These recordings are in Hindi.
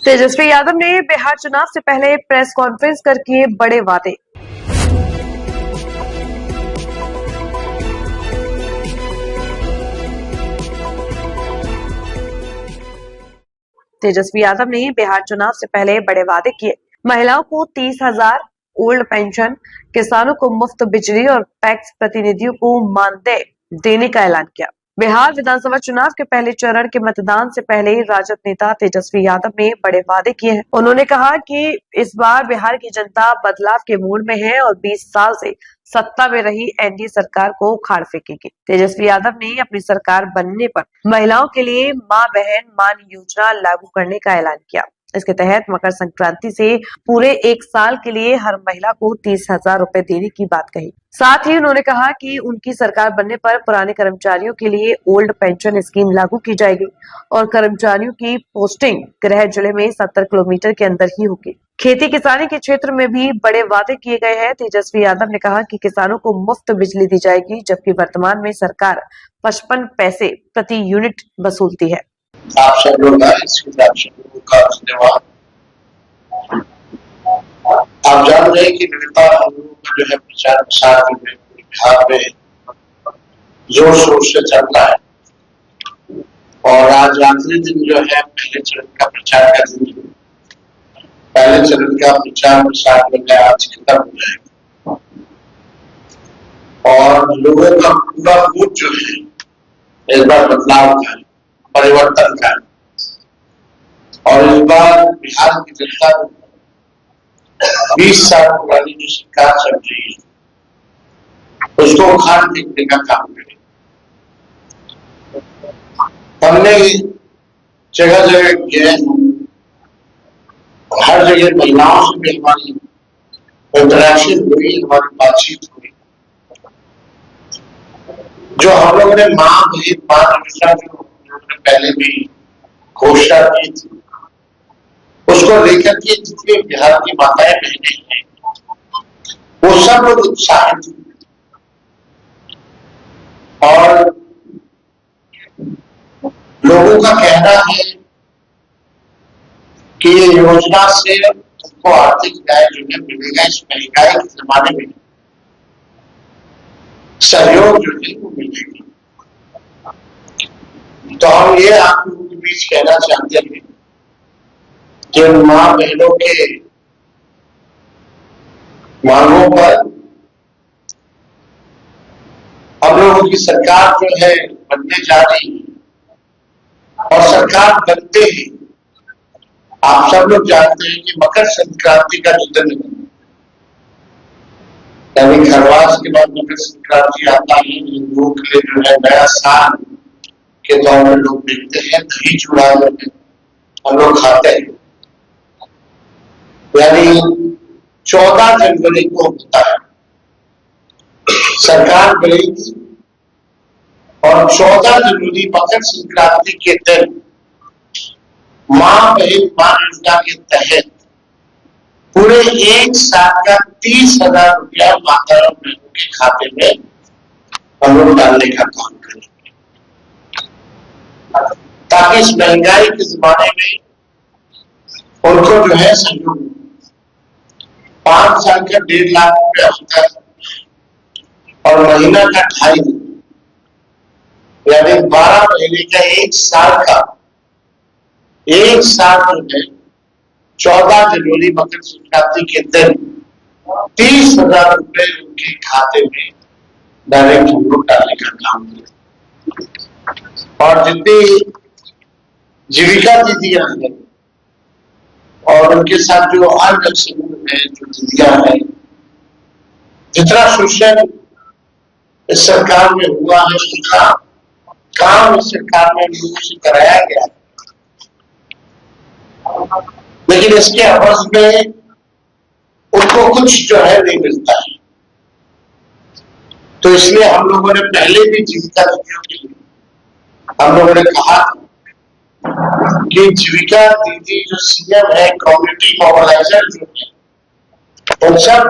तेजस्वी यादव ने बिहार चुनाव से पहले प्रेस कॉन्फ्रेंस कर किए बड़े वादे। तेजस्वी यादव ने बिहार चुनाव से पहले बड़े वादे किए। महिलाओं को 30,000 ओल्ड पेंशन, किसानों को मुफ्त बिजली और पैक्स प्रतिनिधियों को मानदेय देने का ऐलान किया। बिहार विधानसभा चुनाव के पहले चरण के मतदान से पहले राजद नेता तेजस्वी यादव ने बड़े वादे किए हैं। उन्होंने कहा कि इस बार बिहार की जनता बदलाव के मूड में है और 20 साल से सत्ता में रही एनडीए सरकार को उखाड़ फेंकेगी। तेजस्वी यादव ने अपनी सरकार बनने पर महिलाओं के लिए मां बहन मान योजना लागू करने का ऐलान किया। इसके तहत मकर संक्रांति से पूरे 1 साल के लिए हर महिला को 30,000 रुपए देने की बात कही। साथ ही उन्होंने कहा कि उनकी सरकार बनने पर पुराने कर्मचारियों के लिए ओल्ड पेंशन स्कीम लागू की जाएगी और कर्मचारियों की पोस्टिंग गृह जिले में 70 किलोमीटर के अंदर ही होगी। खेती किसानी के क्षेत्र में भी बड़े वादे किए गए हैं। तेजस्वी यादव ने कहा कि किसानों को मुफ्त बिजली दी जाएगी, जबकि वर्तमान में सरकार 55 पैसे प्रति यूनिट वसूलती है। आप सब लोग आए, इसके लिए आप सब लोगों का धन्यवाद। आप जान रहे हैं कि लगातार हम लोगों का जो है प्रचार प्रसार में पूरे बिहार में जोर शोर से चल रहा है और आज आखिरी दिन जो है पहले चरण का प्रचार का दिन, पहले चरण का प्रचार प्रसार में आज खत्म हो जाएगा और लोगों का पूरा मूड जो है इस बार बदलाव का है, परिवर्तन का है और इस बार बिहार की जनता 20 साल पुरानी जो सरकार चल रही है उसको उखाड़ फेंकने का काम करें। हमने जगह जगह गए, हर जगह महिलाओं से भी हमारी इंटरेक्शन हुई, हमारी बातचीत हुई। जो हम लोगों ने मां बहन मान योजना जो पहले भी घोषणा की थी, उसको लेकर के जितने बिहार की माताएं बहनें हैं वो सब लोग उत्साहित और लोगों का कहना है कि ये योजना से तुमको आर्थिक न्याय जो है मिलेगा। इस महंगाई के जमाने में सहयोग जो है वो मिलेगा। तो हम ये आप लोगों के बीच कहना चाहते हैं कि मां बहनों के मांगों पर हम लोगों की सरकार जो है बनने जा रही है और सरकार बनते ही आप सब लोग जानते हैं कि मकर संक्रांति का जो दिन यानी खरवास के बाद मकर संक्रांति आता है। हिंदुओं के लिए जो है नया साल के तौर पर लोग देखते हैं, दही चूड़ा जो है हम लोग खाते हैं। यानी 14 जनवरी को होता है सरकार बनेगी और 14 जनवरी मकर संक्रांति के दिन मां बहन मान योजना के तहत पूरे 1 साल का 30,000 रुपया माता और बहनों के खाते में हम लोग डालने का काम करेंगे, ताकि इस महंगाई के जमाने में उनको जो है सहयोग। 5 साल का 1.5 लाख रुपया होता है और महीना का 2.5, यानी 12 महीने का 1 साल का 1 साल जो है 14 जनवरी मकर संक्रांति के दिन 30,000 रुपए उनके खाते में डायरेक्ट हम लोग डालने का काम करें। और जितनी जीविका दीदियां हैं और उनके साथ जो अन्य समूह है, जो दीदियां हैं, जितना शोषण इस सरकार में हुआ है, जितना काम इस सरकार में लोगों से कराया गया है, लेकिन इसके अवसर में उनको कुछ जो है नहीं मिलता है। तो इसलिए हम लोगों ने पहले भी जीविका दीदियों के लिए हम लोगों ने कहा कि जीविका दीदी जो सीएम है, कम्युनिटी मोबिलाइजर जो है, उन सब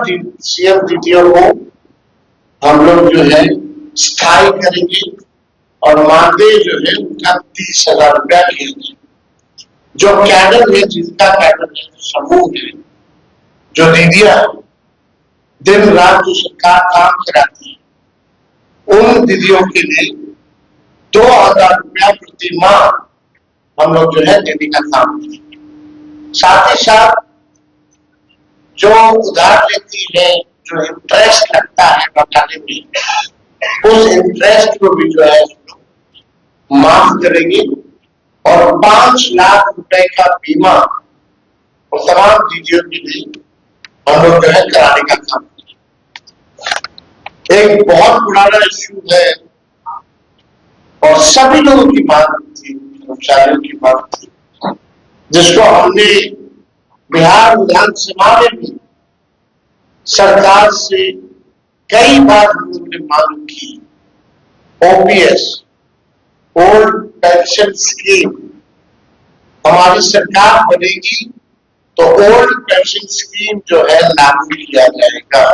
सीएम दीदियों को हम लोग जो है स्थायी करेंगे और मानदेय जो है उनका 30,000 रुपया किया जो कैडर है, जिनका कैडर है, समूह है, जो दीदियां दिन रात जो सरकार काम कराती है, उन दीदियों के लिए 2,000 रुपया प्रति माह हम लोग जो है देने का काम करेंगे। साथ ही साथ जो उधार लेती है, जो इंटरेस्ट लगता है लौटाने में, उस इंटरेस्ट को भी जो है माफ करेंगे और 5 लाख रुपए का बीमा और तमाम दीदियों के लिए हम लोग जो है कराने का काम करेंगे। एक बहुत पुराना इश्यू है और सभी लोगों की मांग थी, कर्मचारियों की मांग थी, जिसको हमने बिहार विधानसभा में भी सरकार से कई बार हम लोगों ने मांग की। ओपीएस, ओल्ड पेंशन स्कीम, हमारी सरकार बनेगी तो ओल्ड पेंशन स्कीम जो है लागू किया जाएगा।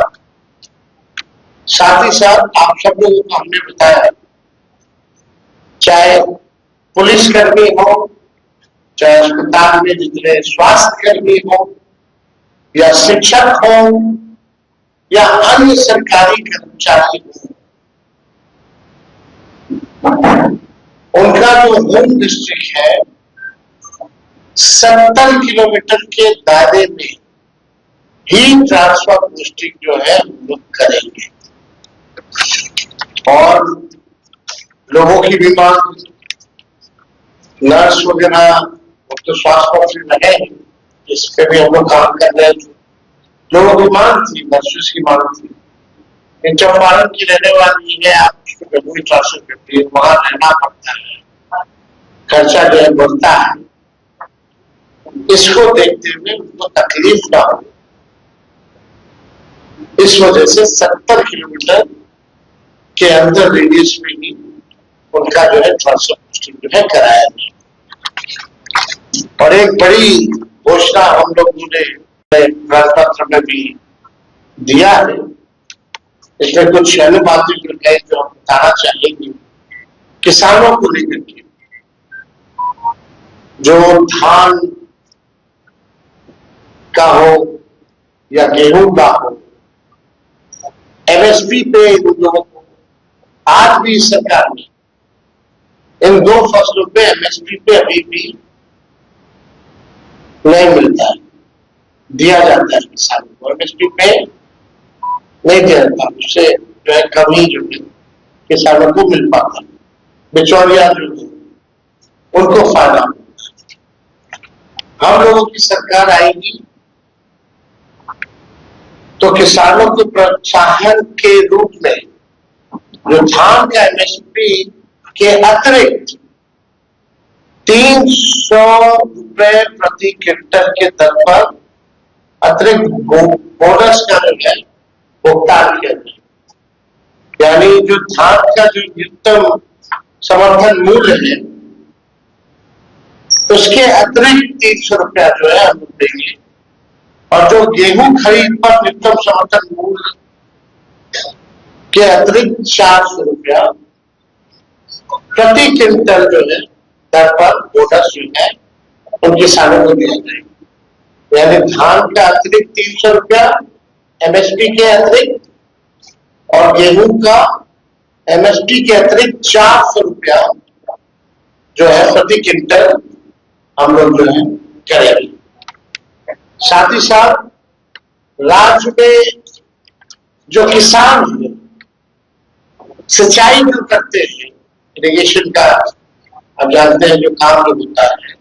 साथ ही साथ आप सब लोगों को हमने बताया, चाहे पुलिसकर्मी हो, चाहे अस्पताल में जितने स्वास्थ्य कर्मी हो, या शिक्षक हो, या अन्य सरकारी कर्मचारी हो, उनका जो होम डिस्ट्रिक्ट है 70 किलोमीटर के दायरे में ही ट्रांसफर पोस्टिंग जो है हम लोग करेंगे। और लोगों की भी मांग, नर्स वगैरह तो स्वास्थ्य मंत्री लगे हैं, इस पे भी हम लोग काम कर रहे हैं। लोगों की मांग थी, नर्सेस की मांग थी। चंपारण की रहने वाली है, आप उसको जम्मू ट्रांसफर करती है, वहां रहना पड़ता है, खर्चा जो है बढ़ता है। इसको देखते हुए उनको तकलीफ ना हो, इस वजह से 70 किलोमीटर के अंदर रेडियस में ही उनका जो है ट्रांसफर पोस्टिंग जो है कराया गया। और एक बड़ी घोषणा हम लोगों ने राजपत्र में भी दिया है। इसमें कुछ अन्य बातें जो है जो हम बताना चाहेंगे किसानों को लेकर के। जो धान का हो या गेहूं का हो, एमएसपी पे इन लोगों को आज भी सरकार ने इन 2 फसलों पे एमएसपी पे अभी भी नहीं मिलता है, दिया जाता है किसानों को, एमएसपी पे नहीं दिया जाता, उससे जो है कम ही जो है किसानों को मिल पाता है। बिचौलिया जो है उनको फायदा होता है। हम लोगों की सरकार आएगी तो किसानों को प्रोत्साहन के रूप में जो धान का एमएसपी के अतिरिक्त 300 रुपए प्रति क्विंटल के दर पर अतिरिक्त बोनस का जो है भुगतान किया जाए। यानी जो धान का जो न्यूनतम समर्थन मूल्य है उसके अतिरिक्त 300 रुपया जो है हम लोग देंगे, और जो गेहूं खरीद पर न्यूनतम समर्थन मूल्य के अतिरिक्त 400 रुपया प्रति क्विंटल जो है दर पर बोनस जो है उन किसानों को दिया जाएगा। यानी धान का अतिरिक्त 300 रुपया एमएसपी के अतिरिक्त, और गेहूं का एमएसपी के अतिरिक्त 400 रुपया जो है प्रति क्विंटल हम लोग जो है करेंगे। साथ ही साथ राज्य में जो किसान है, सिंचाई जो करते हैं, इरिगेशन का आप जानते हैं जो काम जो होता है,